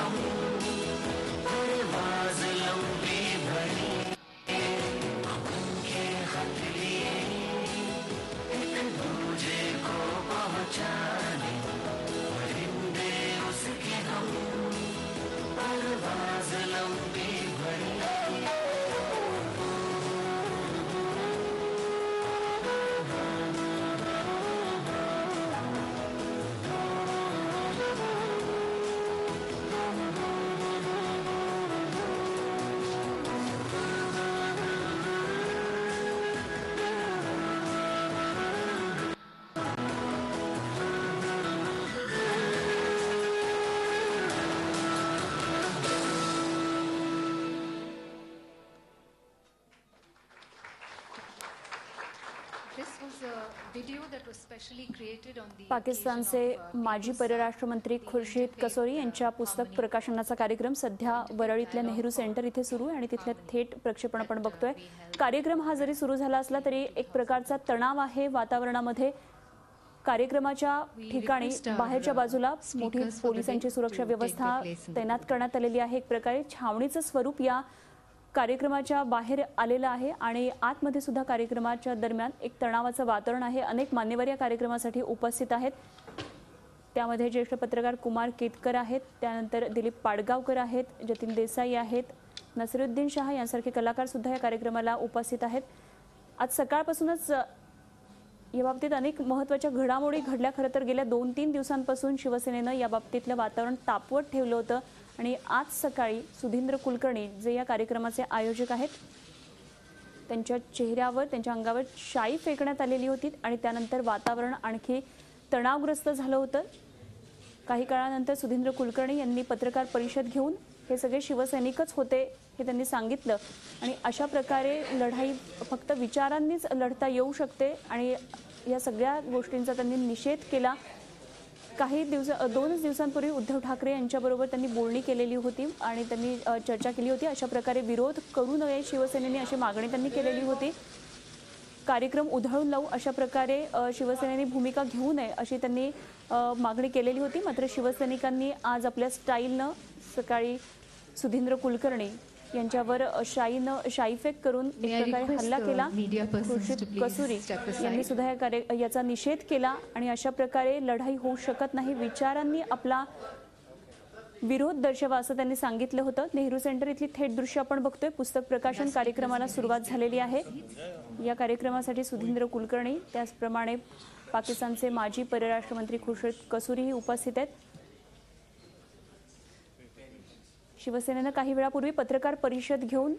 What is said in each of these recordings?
हम, परवाज़ लंबी भरी, उनके खत लिए एक दूजे को पहुँचाने, परिंदे उसके हम, परवाज़ लंबी भरी। पाकिस्तानचे माजी परराष्ट्र मंत्री खुर्शीद कसोरी यांच्या पुस्तक प्रकाशनाचा कार्यक्रम सध्या वरळीतल्या नेहरू सेंटर इथे सुरू आहे आणि तिथले थेट प्रक्षेपण आपण बघतोय। कार्यक्रम हा जरी सुरू झाला असला तरी एक प्रकारचा तणाव आहे वातावरणामध्ये। कार्यक्रमाच्या ठिकाणी बाहेरच्या बाजूला मोठी पोलिसांची सुरक्षा व्यवस्था तैनात करण्यात आलेली आहे। एक प्रकारे छावणीचं स्वरूप या कार्यक्रमाच्या बाहेर आलेला आहे आणि आतमध्ये सुद्धा कार्यक्रमाच्या दरम्यान एक तणावाचं वातावरण आहे। अनेक मान्यवर या कार्यक्रमासाठी उपस्थित आहेत। त्यामध्ये ज्येष्ठ पत्रकार कुमार केतकर आहेत, त्यानंतर दिलीप पाडगावकर आहेत, जतीन देसाई आहेत, नसीरुद्दीन शाह यांसारखे कलाकार सुद्धा या कार्यक्रमाला उपस्थित आहेत। आज सकाळपासूनच या बाबतीत अनेक महत्त्वाच्या घडामोडी घडल्या। खरं तर गेल्या 2-3 दिवसांपासून शिवसेनेनं या बाबतीतलं वातावरण तापवत ठेवलं होतं आणि आज सकाळी सुधींद्र कुलकर्णी जे या कार्यक्रमाचे आयोजक आहेत त्यांच्या चेहऱ्यावर त्यांच्या अंगावर शाई फेकण्यात आलेली होती आणि त्यानंतर वातावरण आणखी तणावग्रस्त झालं होतं। काही काळानंतर सुधींद्र कुलकर्णी यांनी पत्रकार परिषद घेऊन हे सगळे शिवसैनिकच होते हे त्यांनी सांगितलं आणि अशा प्रकारे लढाई फक्त विचारांनीच लढता येऊ शकते आणि या सगळ्या गोष्टींचा त्यांनी निषेध केला। काही 2 दिवसांपूर्वी उद्धव ठाकरे यांच्याबरोबर त्यांनी बोलणी केलेली होती आणि त्यांनी चर्चा केली होती। अशा प्रकारे विरोध करू नये शिवसेनेने अशी मागणी त्यांनी केलेली होती। कार्यक्रम उधळून लावू अशा प्रकारे शिवसेनेने भूमिका घेऊ नये अशी त्यांनी मागणी केलेली होती। मात्र शिवसैनिकांनी आज आपल्या स्टाईलनं सकाळी सुधींद्र कुलकर्णी यांच्यावर शाईफेक करून एक प्रकारे हल्ला केला। खुर्शीद कसोरी यांनी सुद्धा याचा निषेध केला आणि अशा प्रकारे लढाई होऊ शकत नाही, विचारांनी आपला विरोध दर्शवा असं त्यांनी सांगितलं होतं। नेहरू सेंटर इथली थेट दृश्य आपण बघतोय। पुस्तक प्रकाशन कार्यक्रमाला सुरुवात झालेली आहे। या कार्यक्रमासाठी सुधींद्र कुलकर्णी त्याचप्रमाणे पाकिस्तानचे माजी परराष्ट्र मंत्री खुर्शीद कसोरीही उपस्थित आहेत। शिवसेनेनं काही वेळापूर्वी पत्रकार परिषद घेऊन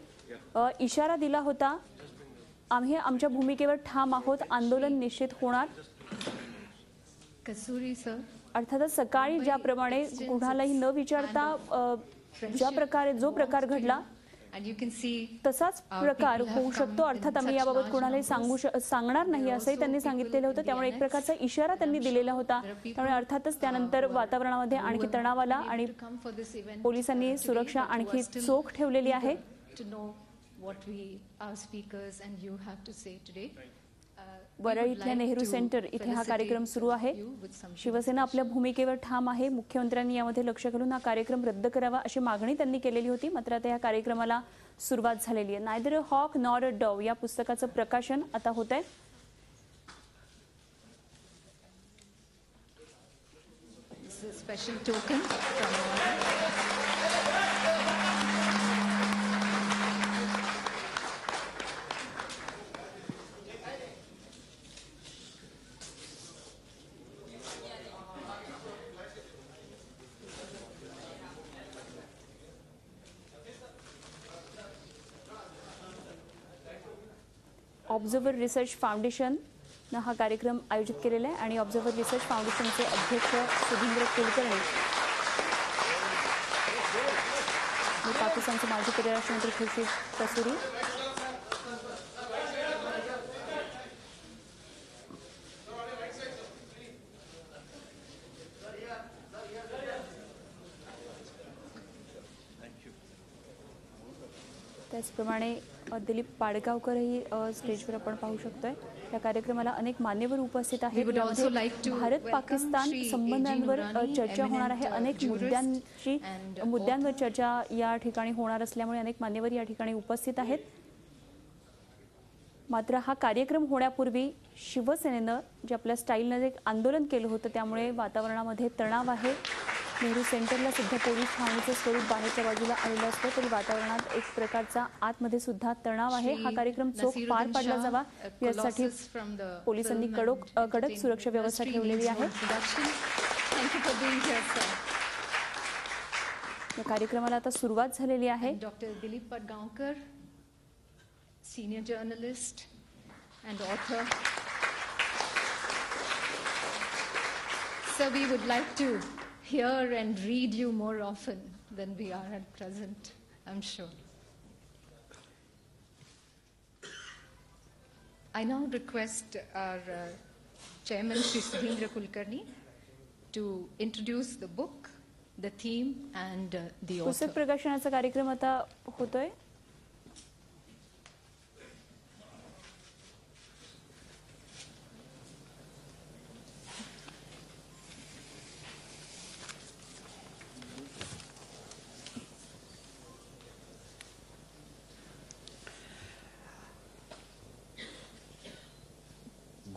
इशारा दिला होता, आम्ही आमच्या भूमिकेवर ठाम आहोत, आंदोलन निश्चित होणार। कसोरी सर अर्थातच सकाळी ज्याप्रमाणे कुणालाही न विचारता ज्या प्रकारे जो प्रकार घडला तसाच प्रकार होऊ शकतो। अर्थात आम्ही याबाबत कोणालाही सांगणार नाही असंही त्यांनी सांगितलेलं होतं। त्यामुळे एक प्रकारचा इशारा त्यांनी दिलेला होता। त्यामुळे अर्थातच त्यानंतर वातावरणामध्ये आणखी तणाव आला आणि पोलिसांनी सुरक्षा आणखी चोख ठेवलेली आहे। वरळी इथल्या नेहरू सेंटर इथे हा कार्यक्रम सुरू आहे। शिवसेना आपल्या भूमिकेवर ठाम आहे। मुख्यमंत्र्यांनी यामध्ये लक्ष घालून हा कार्यक्रम रद्द करावा अशी मागणी त्यांनी केलेली होती। मात्र आता या कार्यक्रमाला सुरुवात झालेली आहे। Neither a hawk nor a dove या पुस्तकाचं प्रकाशन आता होत आहे। स्पेशल टोकन ऑब्झर्वर रिसर्च फाउंडेशननं हा कार्यक्रम आयोजित केलेला आहे आणि ऑब्झर्वर रिसर्च फाउंडेशनचे अध्यक्ष सुधींद्र कुलकर्णी, पाकिस्तानचे माजी परराष्ट्र मंत्री खुर्शीद कसोरी, त्याचप्रमाणे दिलीप पाडगावकरही स्टेजवर आपण पाहू शकतोय. या कार्यक्रमाला अनेक मान्यवर उपस्थित आहेत. We would also यामध्ये like to Bharat welcome Pakistan Shri संबंधांवर A.G. Nurani, चर्चा होणार आहे. eminent, अनेक jurist and मुद्द्यांवर चर्चा या ठिकाणी होणार असल्यामुळे अनेक मान्यवर या ठिकाणी उपस्थित आहेत. मात्र हा कार्यक्रम होण्यापूर्वी शिवसेनेनं जे आपल्या स्टाईलनं एक आंदोलन केलं होतं त्यामुळे वातावरणामध्ये तणाव आहे. नेहरू सेंटरला सध्या पोलीस ठाण्याचं स्वरूप बाहेरच्या बाजूला आलेलं असतं तरी वातावरणात एक प्रकारचा आतमध्ये सुद्धा तणाव आहे. हा कार्यक्रम चोख पार पाडला जावा यासाठी पोलिसांनी कडक सुरक्षा व्यवस्था ठेवलेली आहे. या कार्यक्रमाला आता सुरुवात झालेली आहे. Doctor Dilip Padgaonkar, senior journalist and author. So we would like to hear and read you more often than we are at present, I'm sure. I now request our chairman, Shri Sudhindra Kulkarni, to introduce the book, the theme and the author. पुस्तक प्रकाशनाचा कार्यक्रम आता होतोय.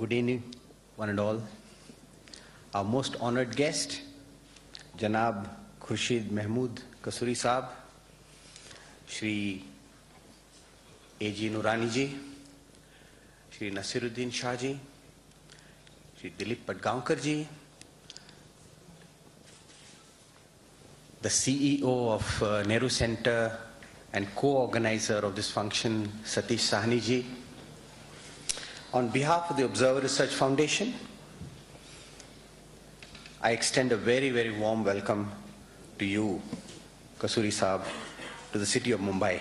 Good evening, one and all. Our most honored guest, Janab Khurshid Mahmood Kasuri Saab, Shri A.G. Nurani ji, Shri Nasiruddin Shah ji, Shri Dilip Padgaonkar ji, the CEO of Nehru Center and co-organizer of this function, Satish Sahni ji. On behalf of the Observer Research Foundation, I extend a very, very warm welcome to you, Kasuri Saab, to the city of Mumbai.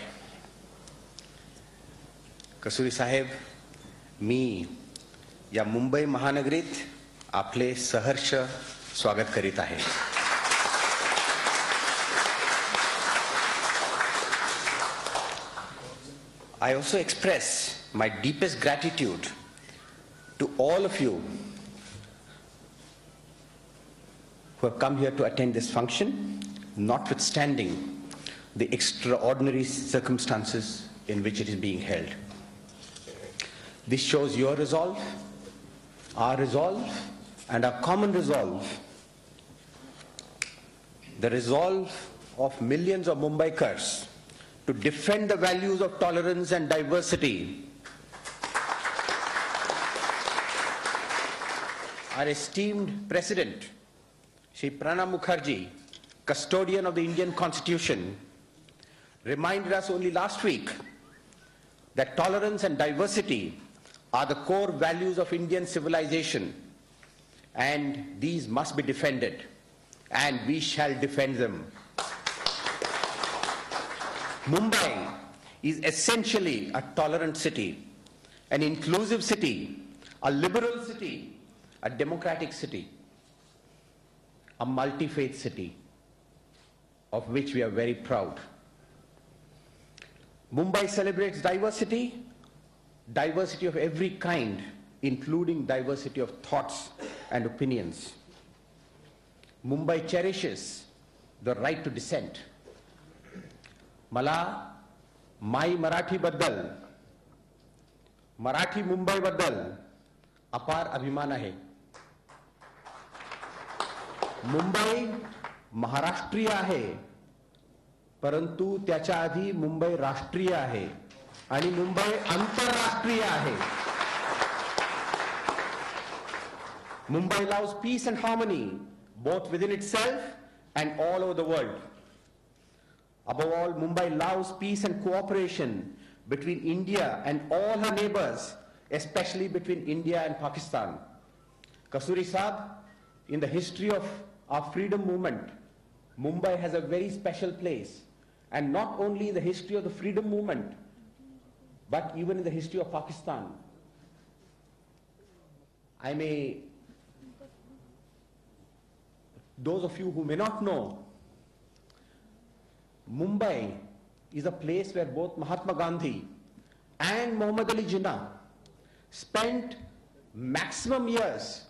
Kasuri Sahib, मी या मुंबई महानगरीत आपले सहर्ष स्वागत करीत आहे. I also express my deepest gratitude to all of you who have come here to attend this function, notwithstanding the extraordinary circumstances in which it is being held. This shows your resolve, our resolve, and our common resolve, the resolve of millions of Mumbaikars to defend the values of tolerance and diversity. Our esteemed President, Shri Pranab Mukherjee, custodian of the Indian Constitution, reminded us only last week that tolerance and diversity are the core values of Indian civilization, and these must be defended, and we shall defend them. Mumbai is essentially a tolerant city, an inclusive city, a liberal city, a democratic city, a multi-faith city, of which we are very proud. Mumbai celebrates diversity, diversity of every kind, including diversity of thoughts and opinions. Mumbai cherishes the right to dissent. मला माई मराठी बद्दल, मराठी मुंबई बद्दल अपार अभिमान आहे. मुंबई महाराष्ट्रीय आहे, परंतु त्याच्या आधी मुंबई राष्ट्रीय आहे आणि मुंबई आंतरराष्ट्रीय आहे. Mumbai loves peace and harmony both within itself and all over the world. Above all, Mumbai loves peace and cooperation between India and all her neighbors, especially between India and Pakistan. Kasuri Saab, in the history of our freedom movement, Mumbai has a very special place. And not only in the history of the freedom movement, but even in the history of Pakistan. Those of you who may not know, Mumbai is a place where both Mahatma Gandhi and Muhammad Ali Jinnah spent maximum years,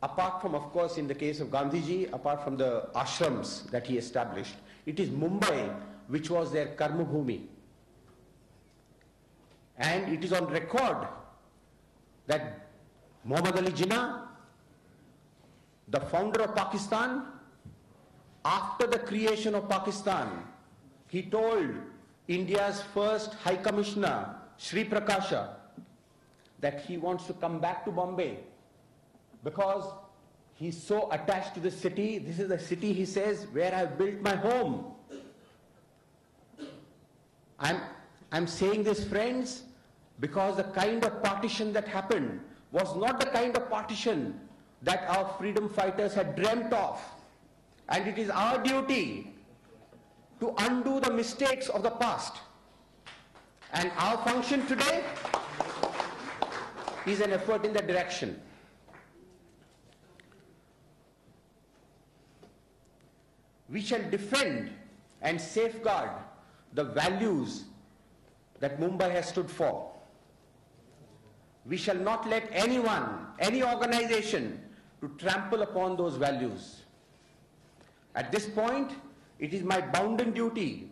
apart from, of course, in the case of Gandhiji, apart from the ashrams that he established. It is Mumbai which was their karma bhumi. And it is on record that Muhammad Ali Jinnah, the founder of Pakistan, after the creation of Pakistan, he told India's first High Commissioner, Sri Prakasha, that he wants to come back to Bombay because he's so attached to the city. This is the city, he says, where I've built my home. I'm saying this, friends, because the kind of partition that happened was not the kind of partition that our freedom fighters had dreamt of. And it is our duty to undo the mistakes of the past. And our function today is an effort in that direction. We shall defend and safeguard the values that Mumbai has stood for. We shall not let anyone, any organization, to trample upon those values. At this point, it is my bounden duty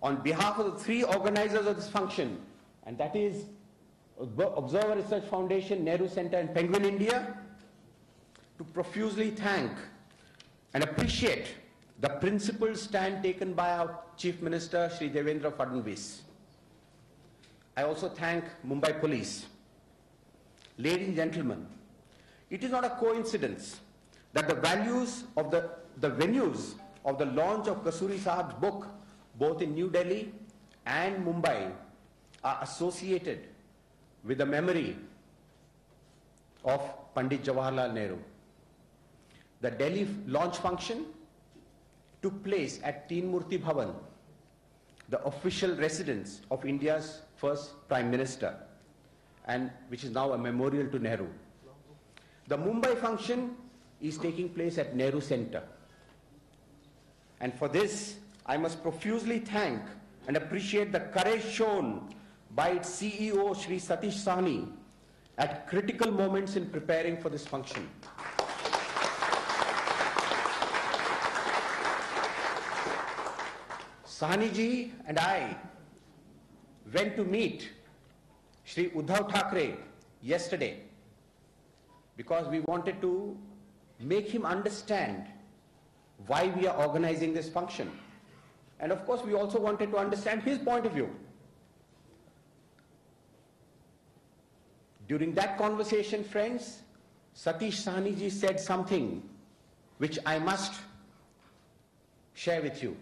on behalf of the three organizers of this function, and that is Observer Research Foundation, Nehru Center and Penguin India, to profusely thank and appreciate the principled stand taken by our Chief Minister, Shri Devendra Fadnavis. I also thank Mumbai Police. Ladies and gentlemen, it is not a coincidence that the values of the venues of the launch of Kasuri Sahab's book, both in New Delhi and Mumbai, are associated with the memory of Pandit Jawaharlal Nehru. The Delhi launch function took place at Teen Murti Bhavan, the official residence of India's first Prime Minister, and which is now a memorial to Nehru. The Mumbai function is taking place at Nehru Center. And for this, I must profusely thank and appreciate the courage shown by its CEO, Shri Satish Sahni, at critical moments in preparing for this function. Sahni ji and I went to meet Shri Uddhav Thackeray yesterday because we wanted to make him understand why we are organizing this function. And of course, we also wanted to understand his point of view. During that conversation, friends, Satish Sahni ji said something which I must share with you.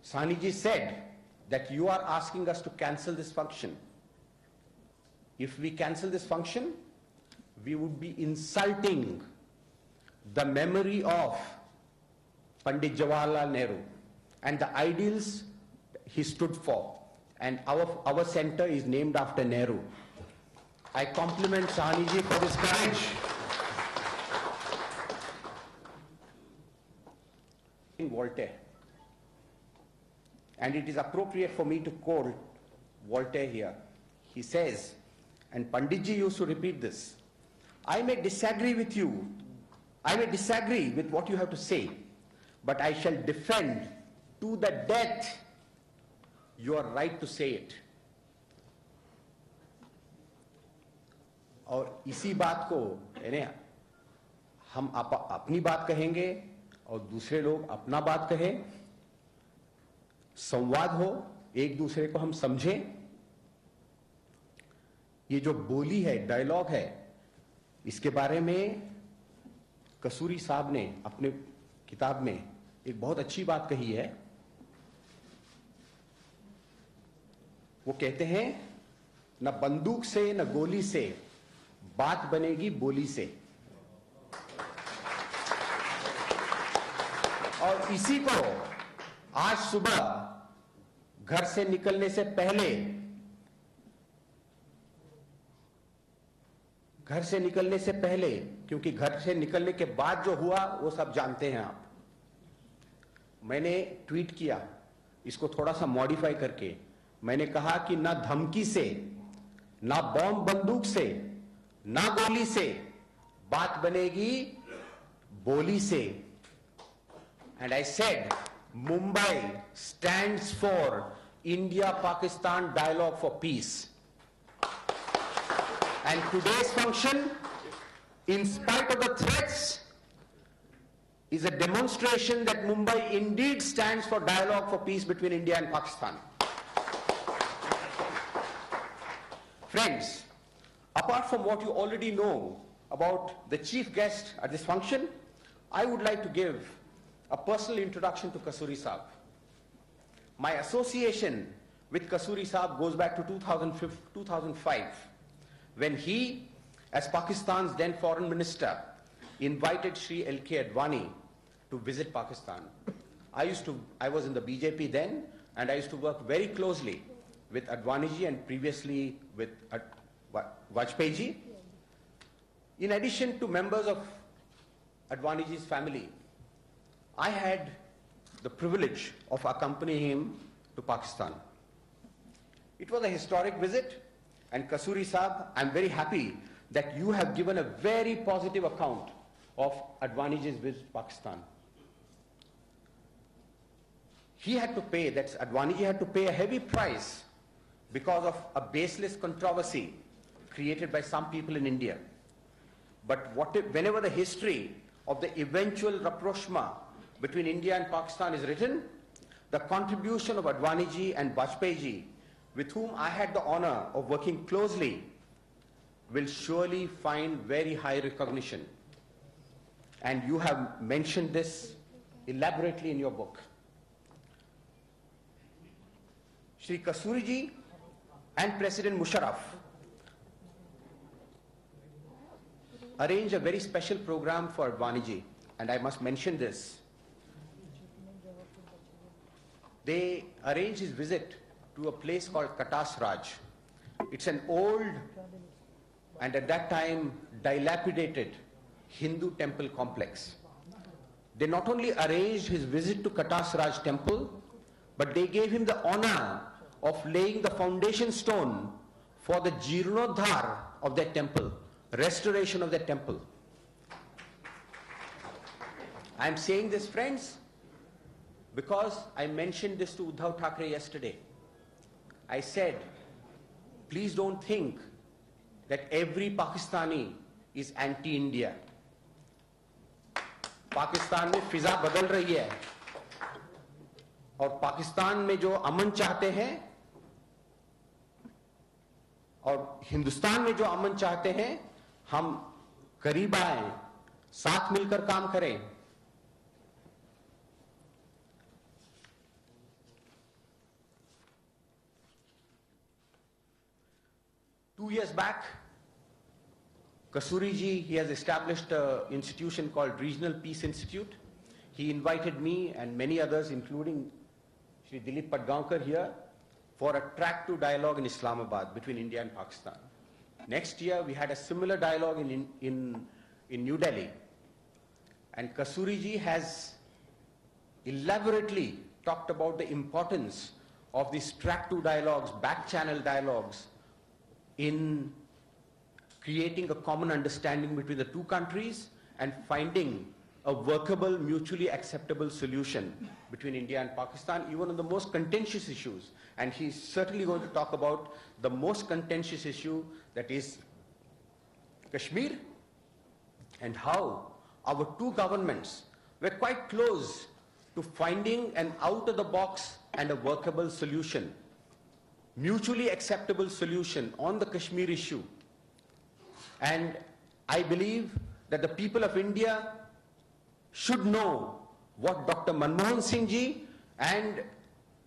Sahni ji said that you are asking us to cancel this function. If we cancel this function, we would be insulting the memory of Pandit Jawaharlal Nehru and the ideals he stood for. And our center is named after Nehru. I compliment Sahni ji for this courage. In Voltaire. And it is appropriate for me to quote Voltaire here. He says, and Panditji used to repeat this, I may disagree with you, I may disagree with what you have to say, but I shall defend to the death your right to say it. और इसी बात को यानी हम अपनी बात कहेंगे और दूसरे लोग अपना बात कहें, संवाद हो, एक दूसरे को हम समझें. ये जो बोली है, डायलॉग है, इसके बारे में कसूरी साहब ने अपने किताब में एक बहुत अच्छी बात कही है. वो कहते हैं, न बंदूक से न गोली से बात बनेगी बोली से. और इसी को आज सुबह घर से निकलने से पहले, क्योंकि घर से निकलने के बाद जो हुआ वो सब जानते हैं आप. मैंने ट्वीट किया इसको थोड़ा सा मॉडिफाई करके मैंने कहा कि ना धमकी से, ना बॉम्ब बंदूक से, ना गोली से बात बनेगी, बोली से. And I said, Mumbai stands for India-Pakistan Dialogue for Peace. And today's function, in spite of the threats, is a demonstration that Mumbai indeed stands for dialogue for peace between India and Pakistan. Friends, apart from what you already know about the chief guest at this function, I would like to give a personal introduction to Kasuri Saab. My association with Kasuri Saab goes back to 2005, when he, as Pakistan's then foreign minister, invited Shri L.K. Advani to visit Pakistan. I was in the BJP then, and I used to work very closely with Advani ji and previously with Vajpayee ji. In addition to members of Advani ji's family, I had the privilege of accompanying him to Pakistan. It was a historic visit, and Kasuri Saab, I'm very happy that you have given a very positive account of Advani ji's visit to Pakistan. He had to pay, that's Advani ji had to pay a heavy price because of a baseless controversy created by some people in India. But whenever the history of the eventual rapprochement between India and Pakistan is written, the contribution of Advani ji and Vajpayee ji, with whom I had the honor of working closely, will surely find very high recognition. And you have mentioned this elaborately in your book. Shri Kasuri ji and President Musharraf arranged a very special program for Advani ji, and I must mention this. They arranged his visit to a place called Katas Raj. It's an old and at that time dilapidated Hindu temple complex. They not only arranged his visit to Katas Raj temple, but they gave him the honor of laying the foundation stone for the Jeeronodhar of that temple, restoration of that temple. I am saying this, friends, because I mentioned this to Uddhav Thackeray yesterday. I said, please don't think that every Pakistani is anti-India. Pakistan में फिजा बदल रही है और पाकिस्तान में जो अमन चाहते हैं और हिंदुस्तान में जो अमन चाहते हैं, हम करीब आए, साथ मिलकर काम करें. Two years back, Kasuri ji, he has established an institution called Regional Peace Institute. He invited me and many others, including Shri Dilip Padgaonkar here, for a track to dialogue in Islamabad between India and Pakistan. Next year, we had a similar dialogue in New Delhi. And Kasuri ji has elaborately talked about the importance of these track to dialogues, back channel dialogues, in creating a common understanding between the two countries and finding a workable, mutually acceptable solution between India and Pakistan, even on the most contentious issues. And he's certainly going to talk about the most contentious issue, that is Kashmir, and how our two governments were quite close to finding an out-of-the-box and a workable solution, mutually acceptable solution on the Kashmir issue. And I believe that the people of India should know what Dr. Manmohan Singh ji and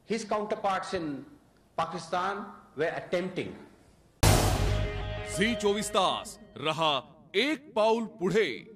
his counterparts in Pakistan were attempting. झी 24 तास रहा एक पाऊल पुढे.